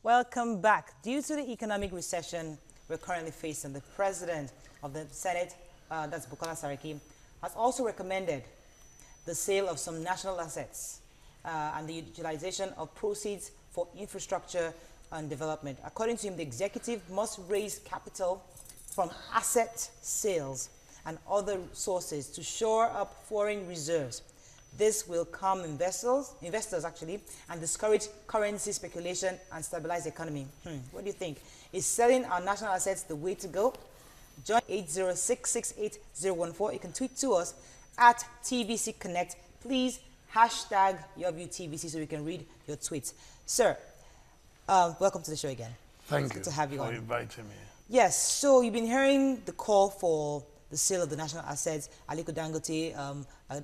Welcome back. Due to the economic recession we're currently facing, the President of the Senate, that's Bukola Saraki, has also recommended the sale of some national assets and the utilization of proceeds for infrastructure and development. According to him, the executive must raise capital from asset sales and other sources to shore up foreign reserves. This will calm investors actually, and discourage currency speculation and stabilize the economy. What do you think? Is selling our national assets the way to go? Join 806-68014. You can tweet to us at TVC Connect. Please hashtag your view TVC so we can read your tweets. Sir, welcome to the show again. Thank it's you good to have you for on. inviting me. Yes, so you've been hearing the call for the sale of the national assets. Aliko Dangote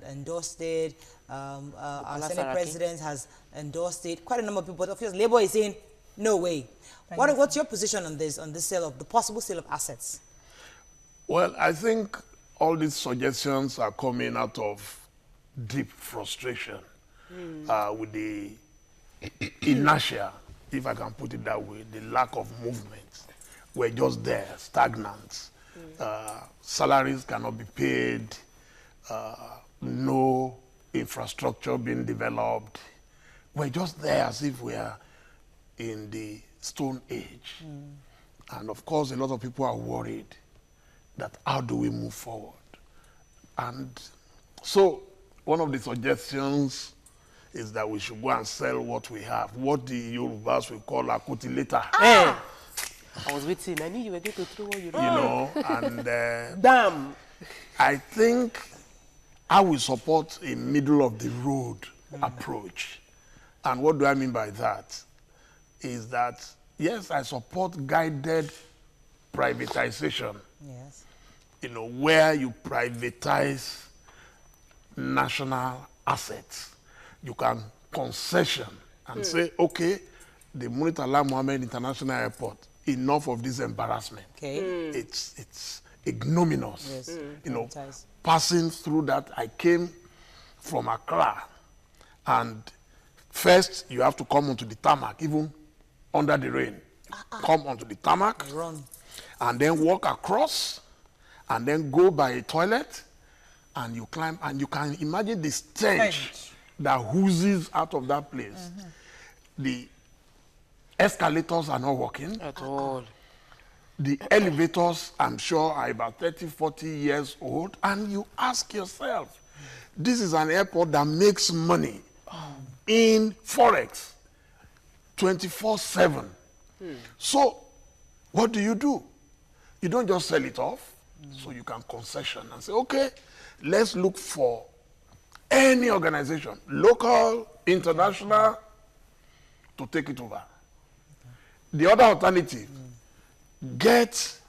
endorsed it. Our Senate President has endorsed it. Quite a number of people, but of course, Labour is saying, no way. What's your position on this sale of the possible sale of assets? Well, I think all these suggestions are coming out of deep frustration with the inertia, if I can put it that way, the lack of movement. We're just there, stagnant. Salaries cannot be paid, no infrastructure being developed. We're just there as if we are in the Stone Age. And of course, a lot of people are worried that how do we move forward? And so one of the suggestions is that we should go and sell what we have, what the Yorubas will call akotileta. Hey, I was waiting. I knew you were going to throw what you know, and damn. I think I will support a middle of the road approach. And what do I mean by that? Is that, yes, I support guided privatization. Yes. You know, where you privatize national assets. You can concession and say, okay, the Muritala Mohammed International Airport, enough of this embarrassment. Okay. It's ignominious. Yes. You know, passing through that, I came from Accra, and first you have to come onto the tarmac, even under the rain. Come onto the tarmac, run, and then walk across, and then go by a toilet, and you climb, and you can imagine the stench that oozes out of that place. The escalators are not working at all. The elevators, I'm sure, are about 30, 40 years old. And you ask yourself, this is an airport that makes money in Forex 24/7. So what do? You don't just sell it off. So you can concession and say, okay, let's look for any organization, local, international, to take it over. The other alternative, get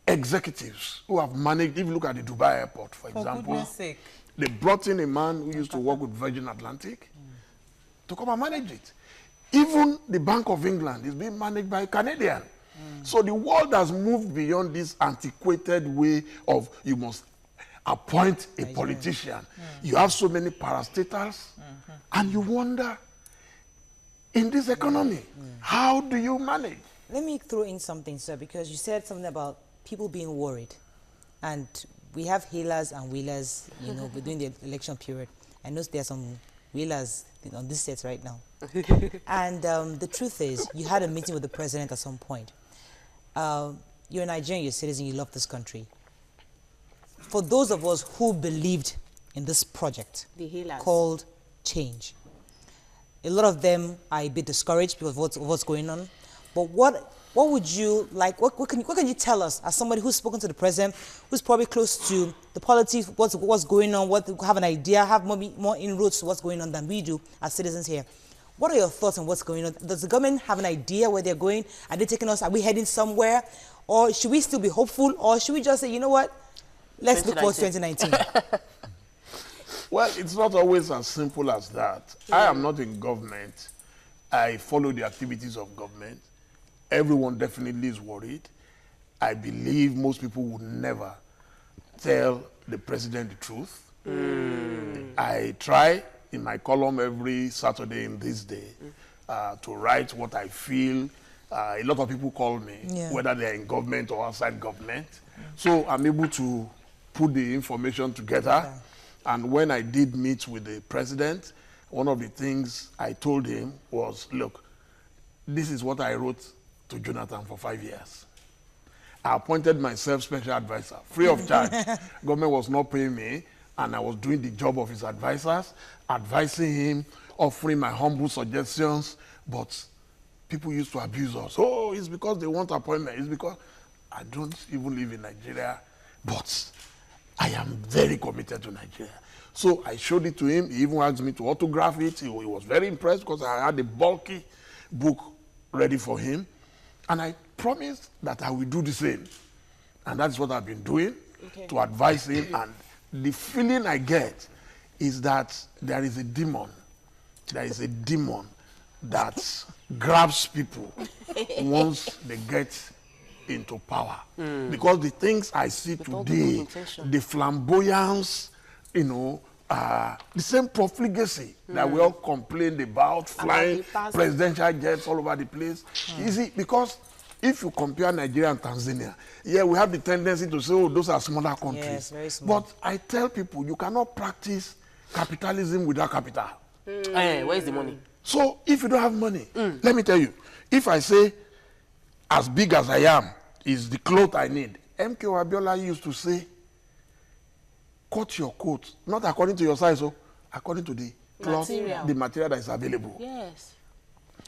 executives who have managed, if you look at the Dubai airport, for example, goodness sake. They brought in a man who used to work with Virgin Atlantic to come and manage it. Even the Bank of England is being managed by a Canadian. So the world has moved beyond this antiquated way of you must appoint a politician. You have so many parastatals, and you wonder, in this economy, how do you manage? Let me throw in something, sir, because you said something about people being worried. And we have healers and wheelers, you know, during the election period. I know there are some wheelers on this set right now. And the truth is, you had a meeting with the president at some point. You're a Nigerian, you're a citizen, you love this country. For those of us who believed in this project called change, a lot of them are a bit discouraged because of what's going on. But what would you like, what can you tell us as somebody who's spoken to the president, who's probably close to the politics, what's going on, have an idea, have more inroads to what's going on than we do as citizens here? What are your thoughts on what's going on? Does the government have an idea where they're going? Are they taking us? Are we heading somewhere? Or should we still be hopeful? Or should we just say, you know what? Let's look for 2019. Well, it's not always as simple as that. I am not in government. I follow the activities of government. Everyone definitely is worried. I believe most people would never tell the president the truth. I try in my column every Saturday in this day to write what I feel. A lot of people call me, Yeah. whether they're in government or outside government. So I'm able to put the information together. And when I did meet with the president, one of the things I told him was, look, this is what I wrote to Jonathan for 5 years. I appointed myself special advisor, free of charge. Government was not paying me, and I was doing the job of his advisors, advising him, offering my humble suggestions, but people used to abuse us. Oh, it's because they want appointment. It's because I don't even live in Nigeria, but I am very committed to Nigeria. So I showed it to him. He even asked me to autograph it. He was very impressed because I had a bulky book ready for him. And I promised that I will do the same. And that's what I've been doing to advise him. And the feeling I get is that there is a demon. There is a demon that grabs people once they get into power. Because the things I see today, the flamboyance, you know, the same profligacy that we all complained about, flying presidential jets all over the place. You see, because if you compare Nigeria and Tanzania, yeah, we have the tendency to say, oh, those are smaller countries. Yes, very small. But I tell people, you cannot practice capitalism without capital. Where's the money? So if you don't have money, let me tell you, if I say, as big as I am, is the cloth I need. MK Abiola used to say, cut your coat, not according to your size, according to the cloth, the material that is available. Yes.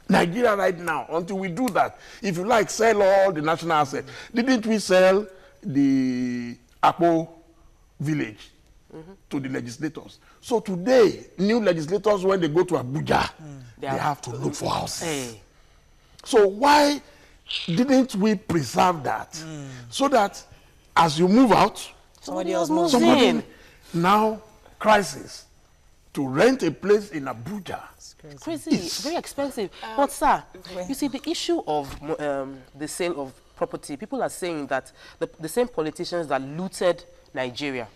Nigeria right now, until we do that, if you like, sell all the national assets. Didn't we sell the Akpo village to the legislators? So today, new legislators, when they go to Abuja, they have to look for houses. So why didn't we preserve that? So that as you move out, Somebody else moves somebody in. now crisis to rent a place in Abuja. Crazy, very expensive. But sir, you see the issue of the sale of property, people are saying that the same politicians that looted Nigeria,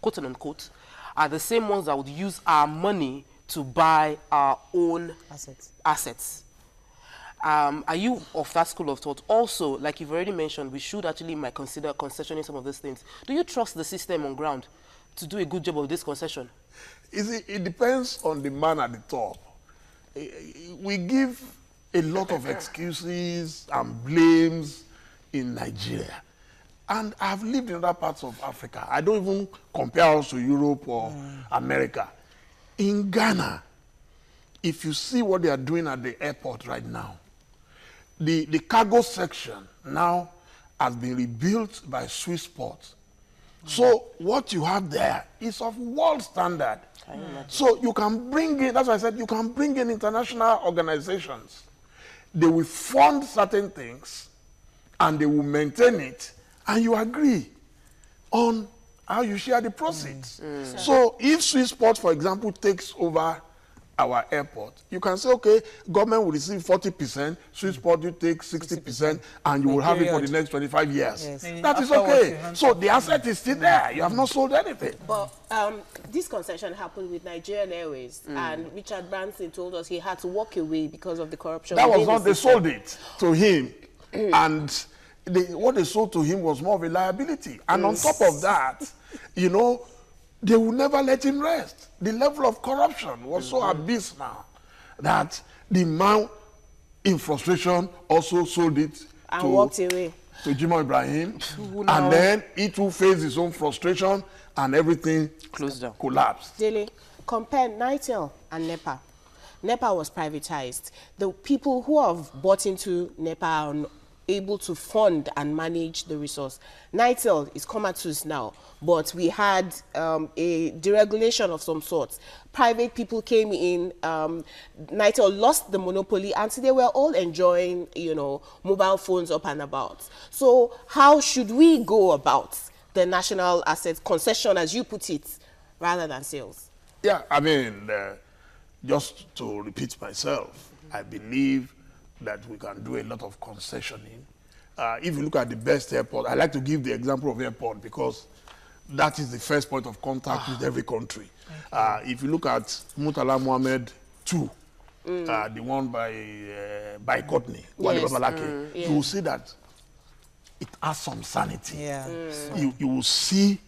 quote unquote, are the same ones that would use our money to buy our own assets. Are you of that school of thought? Also, like you've already mentioned, we should actually might consider concessioning some of these things. Do you trust the system on ground to do a good job of this concession? It depends on the man at the top. We give a lot of excuses and blames in Nigeria. And I've lived in other parts of Africa. I don't even compare us to Europe or America. In Ghana, if you see what they are doing at the airport right now, the cargo section now has been rebuilt by Swiss ports. So what you have there is of world standard. So you can bring in, that's why I said, you can bring in international organizations. They will fund certain things and they will maintain it, and you agree on how you share the proceeds. So if Swissport, for example, takes over our airport, you can say, okay, government will receive 40%, Swissport you take 60%, and you will have it for the next 25 years. Yes. That is okay. So the asset is still there. You have not sold anything. But this concession happened with Nigerian Airways, and Richard Branson told us he had to walk away because of the corruption. That was within not, the they system. sold it to him, and what they sold to him was more of a liability. And on top of that, you know, they will never let him rest. The level of corruption was so abysmal that the man, in frustration, also sold it And walked away. to Jimoh Ibrahim. And then he too faced his own frustration, and everything Closed down. collapsed. Dele, compare Nitel and NEPA. NEPA was privatized. The people who have bought into NEPA are able to fund and manage the resource. Nitel is comatose now, but we had a deregulation of some sorts. Private people came in, Nitel lost the monopoly, and they were all enjoying, you know, mobile phones up and about. So how should we go about the national asset concession, as you put it, rather than sales? Yeah, I mean, just to repeat myself, I believe that we can do a lot of concessioning. If you look at the best airport, I like to give the example of airport because that is the first point of contact with every country. If you look at Murtala Mohammed II the one by Courtney, Yes. you will see that it has some sanity. Yeah. You will see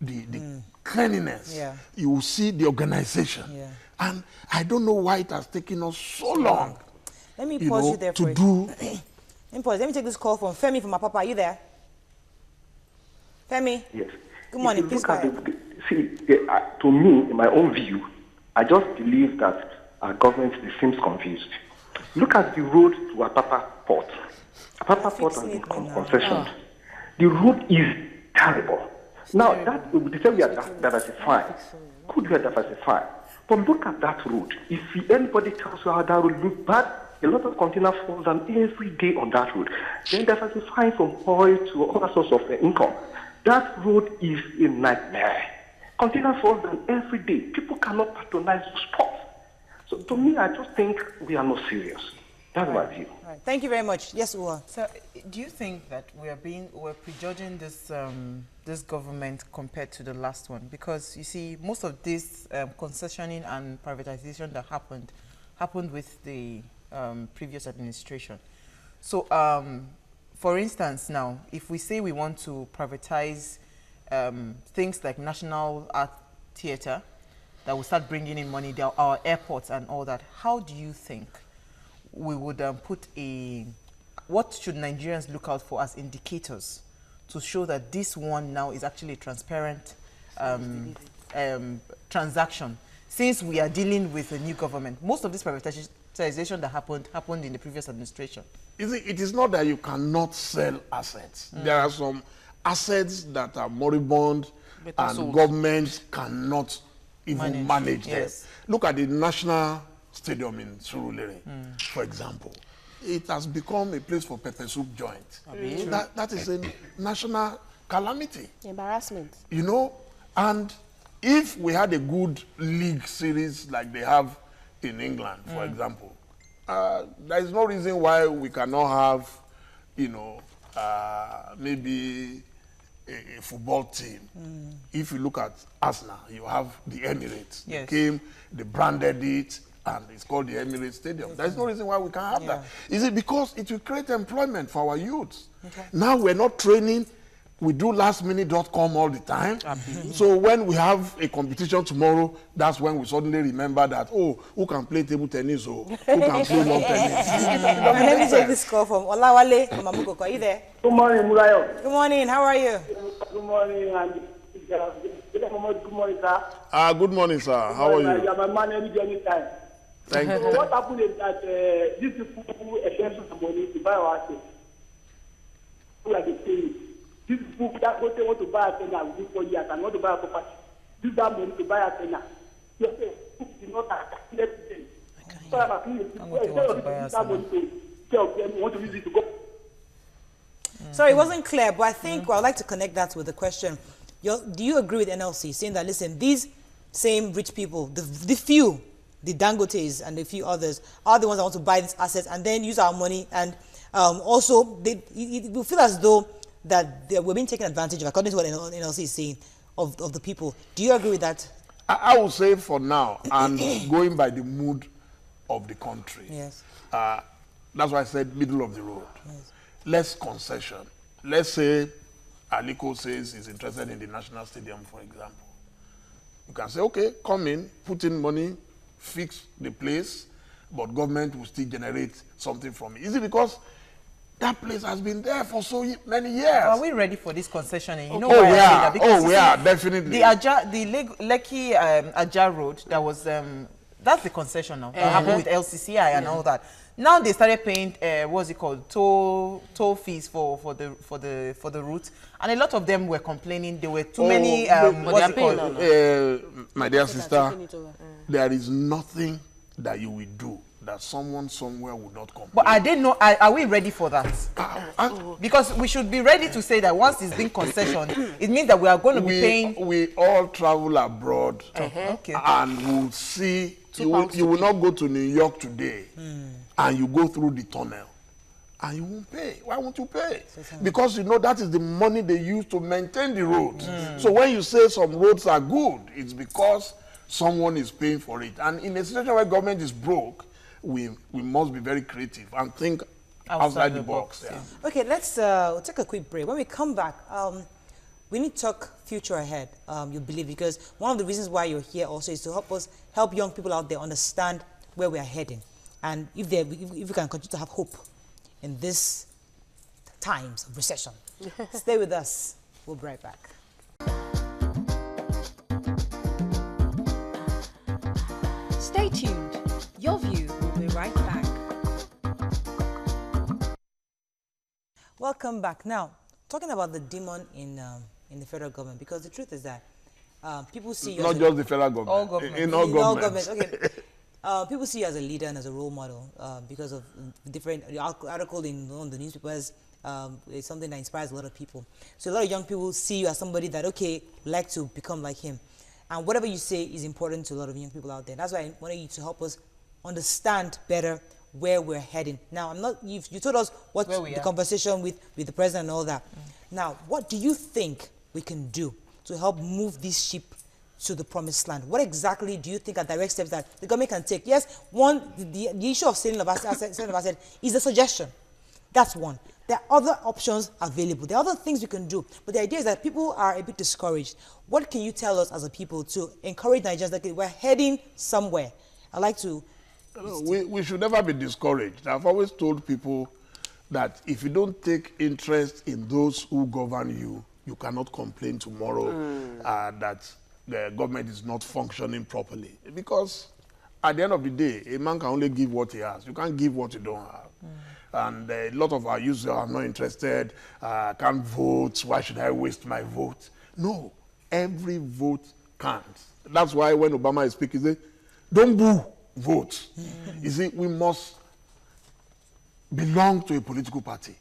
the cleanliness. Yeah. You will see the organization. Yeah. And I don't know why it has taken us so long. Let me pause you there for to a do. Let me pause. Let me take this call from Femi from my papa. Are you there? Femi? Yes. Good morning. If you Please look go at ahead. to me, in my own view, I just believe that our government seems confused. Look at the road to Apapa Port. Apapa Port has been concessioned. The road is terrible. Now, that they say we are diversifying. Could we diversify? But look at that road. If anybody tells you how that road looks bad, a lot of containers fall down every day on that road. Then diversifying from oil to other sorts of income. That road is a nightmare. Containers fall down every day. People cannot patronize the spots. So to me, I just think we are not serious. That's my view. Right. Thank you very much. Yes, Uwa. So, do you think that we're prejudging this this government compared to the last one? Because you see, most of this concessioning and privatization that happened with the previous administration. So, for instance, now, if we say we want to privatize things like National Art Theatre, that will start bringing in money, our airports and all that, how do you think we would what should Nigerians look out for as indicators to show that this one now is actually a transparent transaction, since we are dealing with a new government? Most of this privatization that happened in the previous administration. It is not that you cannot sell assets. There are some assets that are moribund and government cannot even manage them. Yes. Look at the National Stadium in Surulere, for example. It has become a place for pepper soup joint. That is a national calamity. Embarrassment. You know, and if we had a good league series like they have in England, for example, there is no reason why we cannot have, you know, maybe a football team. If you look at Arsenal, you have the Emirates. Yes. They branded it, and it's called the Emirates Stadium. There's no reason why we can't have that. Is it because it will create employment for our youths? Okay. Now we're not training. We do lastminute.com all the time. So when we have a competition tomorrow, that's when we suddenly remember that, oh, who can play table tennis or who can play lawn tennis? Let me take this call from Olawale from Amukoko. Are you there? Good morning, Murayo. Good morning. How are you? Good morning, and Dele Momodu. Good morning, sir. Good morning, sir. How are you? You are my man any time. Thank you. So what happened is that these people who expend some money to buy our assets, like they say, these people that want to buy a tenner within 4 years and want to buy a property, use that money to buy a tenner. You say, do not calculate them. So I'm asking you, instead of using that money to tell them you want to use it to go. Sorry, it wasn't clear, but I think I'd like to connect that with the question. Do you agree with NLC saying that, listen, these same rich people, the few, the Dangotes and a few others, are the ones that want to buy these assets and then use our money, and also it will feel as though that we're being taken advantage of, according to what NLC is saying, of the people. Do you agree with that? I would say for now, and going by the mood of the country, Yes. that's why I said middle of the road. Yes. Less concession. Let's say Aliko says he's interested in the National Stadium, for example. You can say, okay, come in, put in money, fix the place, but government will still generate something from it. Is it because that place has been there for so many years? Are we ready for this concessioning? You know Oh, why I say that? yeah. Because Oh, you yeah, see, definitely. The Lekki Aja Road, that was that's the concession now. That happened with LCCI and all that. Now they started paying what's it called, toll fees for the route, and a lot of them were complaining there were too many what's it called? My dear sister, there is nothing that you will do that someone somewhere would not complain. But are we ready for that? Because we should be ready to say that once it's been concession, it means that we are going to be paying. We all travel abroad, Okay. and we'll see. You will not go to New York today, and you go through the tunnel, and you won't pay. Why won't you pay? Because you know that is the money they use to maintain the roads. So when you say some roads are good, it's because someone is paying for it. And in a situation where government is broke, we must be very creative and think Outside the the box. box, Yeah. Okay, let's take a quick break. When we come back, we need to talk future ahead, you believe, because one of the reasons why you're here also is to help young people out there understand where we are heading. And if we can continue to have hope in these times of recession. Stay with us. We'll be right back. Stay tuned. Your View will be right back. Welcome back. Now, talking about the demon in the federal government, because the truth is that people see you Not just the federal government. All governments. In all governments. Okay. People see you as a leader and as a role model because of different article in one of the newspapers. It's something that inspires a lot of people. So a lot of young people see you as somebody that, okay, like to become like him. And whatever you say is important to a lot of young people out there. That's why I wanted you to help us understand better where we're heading. Now, you told us what the conversation with the president and all that. Now, what do you think we can do to help move this ship to the promised land? What exactly do you think are direct steps that the government can take? Yes, the issue of selling of asset is a suggestion. That's one. There are other options available. There are other things we can do. But the idea is that people are a bit discouraged. What can you tell us as a people to encourage Nigerians that we're heading somewhere? I'd like to... We should never be discouraged. I've always told people that if you don't take interest in those who govern you, you cannot complain tomorrow that the government is not functioning properly. Because at the end of the day, a man can only give what he has. You can't give what you don't have. And a lot of our users are not interested, can't vote, why should I waste my vote? No, every vote counts. That's why when Obama is speaking, he says, don't boo, vote. You see, we must belong to a political party.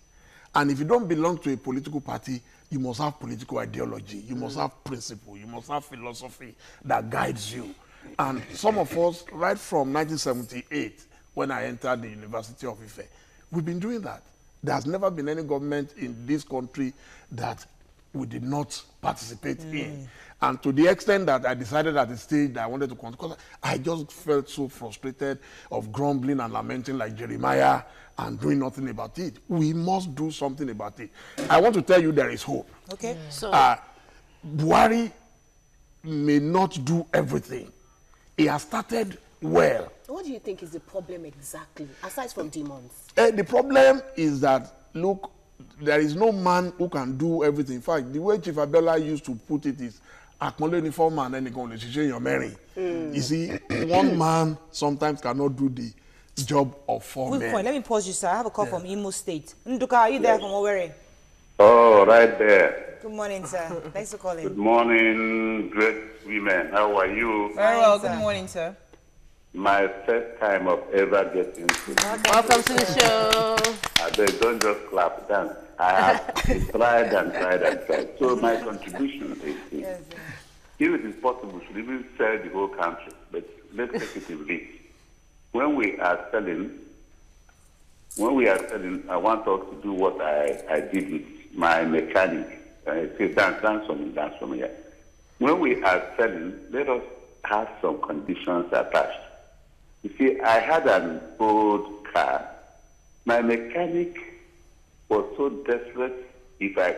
And if you don't belong to a political party, you must have political ideology, you must have principle, you must have philosophy that guides you. And some of us, right from 1978, when I entered the University of Ife, we've been doing that. There has never been any government in this country that we did not participate in. And to the extent that I decided at the stage that I wanted to continue, because I just felt so frustrated of grumbling and lamenting like Jeremiah and doing nothing about it. We must do something about it. I want to tell you there is hope. Okay. So, Buhari may not do everything. He has started well. What do you think is the problem exactly, aside from demons? The problem is that, look, there is no man who can do everything. In fact, the way Chief Abiola used to put it is, acknowledge for man and your Mary. You see, one man sometimes cannot do the job of four Good men. point. Let me pause you, sir. I have a call from Imo State. Nduka, are you there from Owerri? Oh, right there. Good morning, sir. Thanks for calling. Good morning, great women. How are you? Very well. Fine, Good sir. morning, sir. My first time of ever getting to welcome to the show. I beg, don't just clap, dance. I have tried and tried and tried. So my contribution is this. If it is possible, we should even sell the whole country, but let's take it in bits. When we are selling, I want us to do what I did with my mechanic. Say, dance for me. When we are selling, let us have some conditions attached. You see, I had an old car. My mechanic was so desperate if I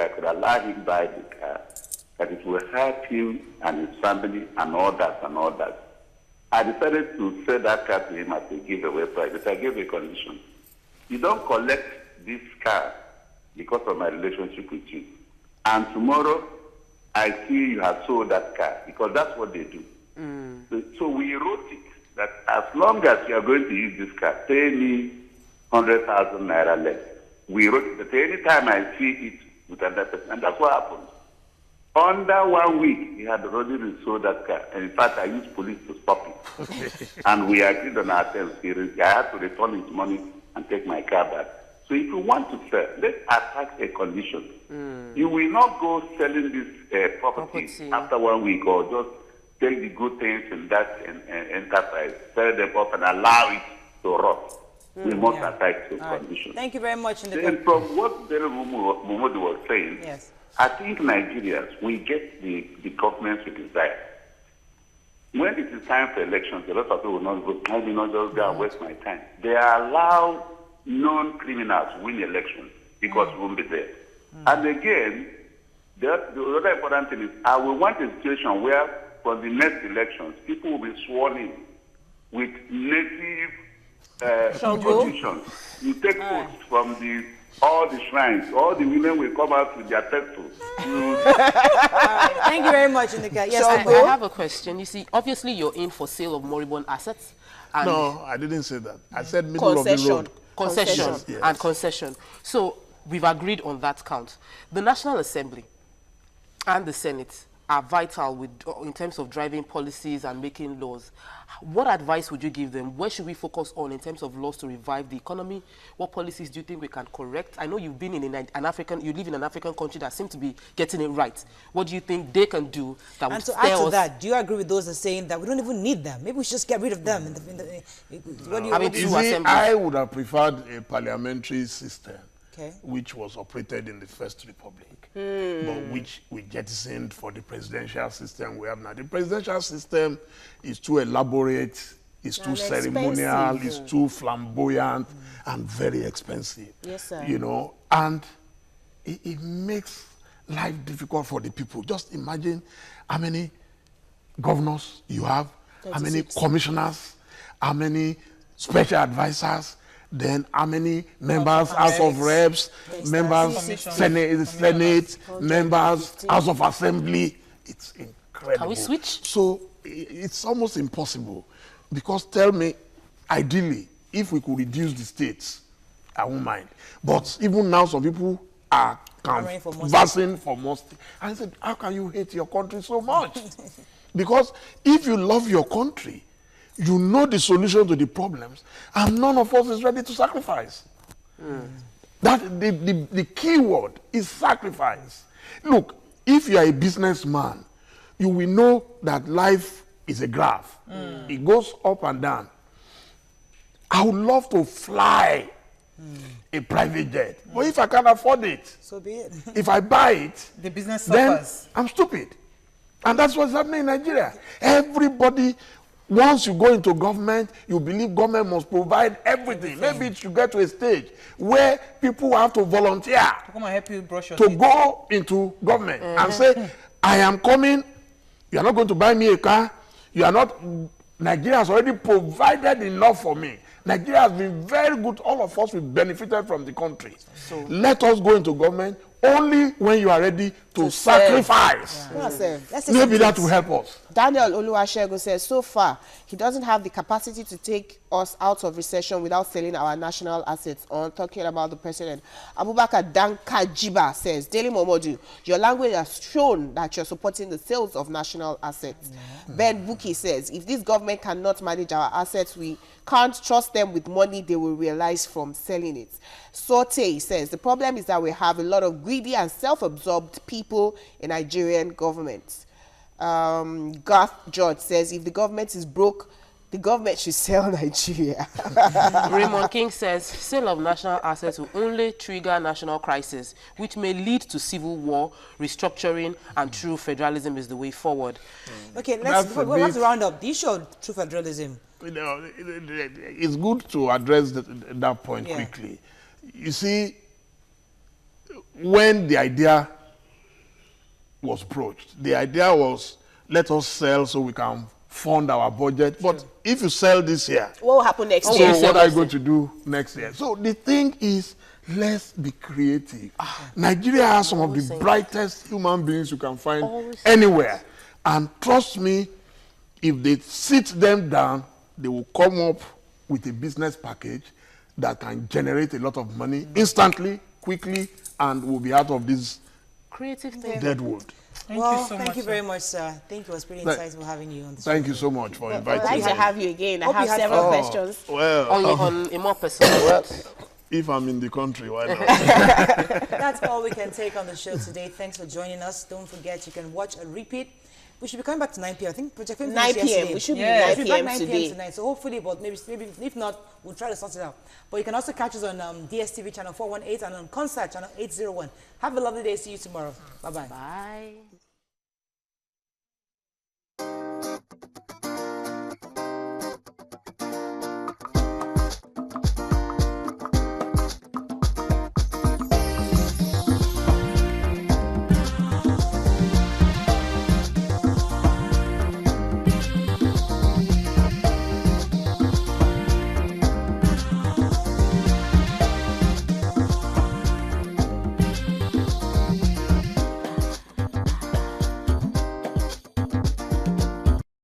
could allow him buy the car, that it will help him and his family and all that. I decided to sell that car to him at a giveaway price, but I gave a condition. You don't collect this car because of my relationship with you. And tomorrow, I see you have sold that car, because that's what they do. So we wrote it that as long as you are going to use this car, pay me 100,000 naira less. We wrote it that any time I see it with another person, and that's what happened. Under 1 week, he had already resold that car. And in fact, I used police to stop it. And we agreed on our terms. I had to return his money and take my car back. So if you want to sell, let's attach a condition. You will not go selling this property after 1 week, or just take the good things in that enterprise, sell them up and allow it to rot. We must attach to conditions. Thank you very much. Then from what Dele Momodu was saying, yes. I think Nigerians, we get the governments we desire. when it is time for elections, a lot of people will not vote. I will not just go and waste my time. They allow known criminals to win elections because we won't be there. And again, the other important thing is I will want a situation where for the next elections, people will be sworn in with native positions. You take votes from all the shrines. All the women will come out with their petals. Thank you very much, Indika. Yes, I have a question. You see, obviously you're in for sale of moribund assets. And No, I didn't say that. I said middle of the road. Concession. Yes. And concession. So we've agreed on that count. The National Assembly and the Senate are vital in terms of driving policies and making laws. What advice would you give them? Where should we focus on in terms of laws to revive the economy? What policies do you think we can correct? I know you've been in you live in an African country that seems to be getting it right. What do you think they can do that would And to add to that, do you agree with those that are saying that we don't even need them? Maybe we should just get rid of them. I would have preferred a parliamentary system, which was operated in the First Republic, but which we jettisoned for the presidential system we have now. The presidential system is too elaborate, it's too ceremonial, it's too flamboyant, and very expensive. Yes, sir. You know, and it makes life difficult for the people. Just imagine how many governors you have, 36. How many commissioners, how many special advisors, then how many members, House of Reps, members, Senate, members, House of Assembly. It's incredible. Can we switch? So it's almost impossible. Because tell me, ideally, if we could reduce the states, I won't mind. But even now, some people are canvassing for more states. I said, how can you hate your country so much? Because if you love your country, you know the solution to the problems, and none of us is ready to sacrifice. That the key word is sacrifice. Look, if you are a businessman, you will know that life is a graph. It goes up and down. I would love to fly a private jet, but if I can't afford it, so be it. If I buy it, the business then suffers. I'm stupid. And that's what's happening in Nigeria. Everybody, once you go into government, you believe government must provide everything. Maybe it should get to a stage where people have to volunteer To come and help you brush your to teeth. go into government and say, I am coming, you are not going to buy me a car, you are not, Nigeria has already provided enough for me. Nigeria has been very good, all of us, we benefited from the country. So let us go into government only when you are ready to sacrifice. Maybe that will help us. Daniel Oluwasegun says, so far, he doesn't have the capacity to take us out of recession without selling our national assets on, talking about the president. Abubakar Dankajiba says, Dele Momodu, your language has shown that you're supporting the sales of national assets. Ben Buki says, if this government cannot manage our assets, we can't trust them with money they will realize from selling it. Sorte says, the problem is that we have a lot of greedy and self-absorbed people in Nigerian government. Garth George says, if the government is broke, the government should sell Nigeria. Raymond King says, sale of national assets will only trigger national crisis, which may lead to civil war, restructuring, and true federalism is the way forward. Okay, we have to round up. The issue of true federalism. You know, it's good to address that point quickly. You see, when the idea was broached, the idea was, let us sell so we can fund our budget. But if you sell this year, what will happen next year? So what are you going to do next year? So the thing is, let's be creative. Nigeria has some of the brightest human beings you can find anywhere. And trust me, if they sit them down, they will come up with a business package that can generate a lot of money instantly, quickly, and we'll be out of this creative deadwood. Thank you very much, sir. Thank you. It was pretty insightful having you on the show. Thank you so much for inviting me. I'd like to have you again. I have several questions. Well, on a more personal note. If I'm in the country, why not? That's all we can take on the show today. Thanks for joining us. Don't forget, you can watch a repeat. We should be coming back to 9 p.m. I think Project 9 p.m. We should be 9 p.m. today. Tonight. So hopefully, but maybe if not, we'll try to sort it out. But you can also catch us on DSTV channel 418 and on Concert channel 801. Have a lovely day. See you tomorrow. Bye-bye. Bye.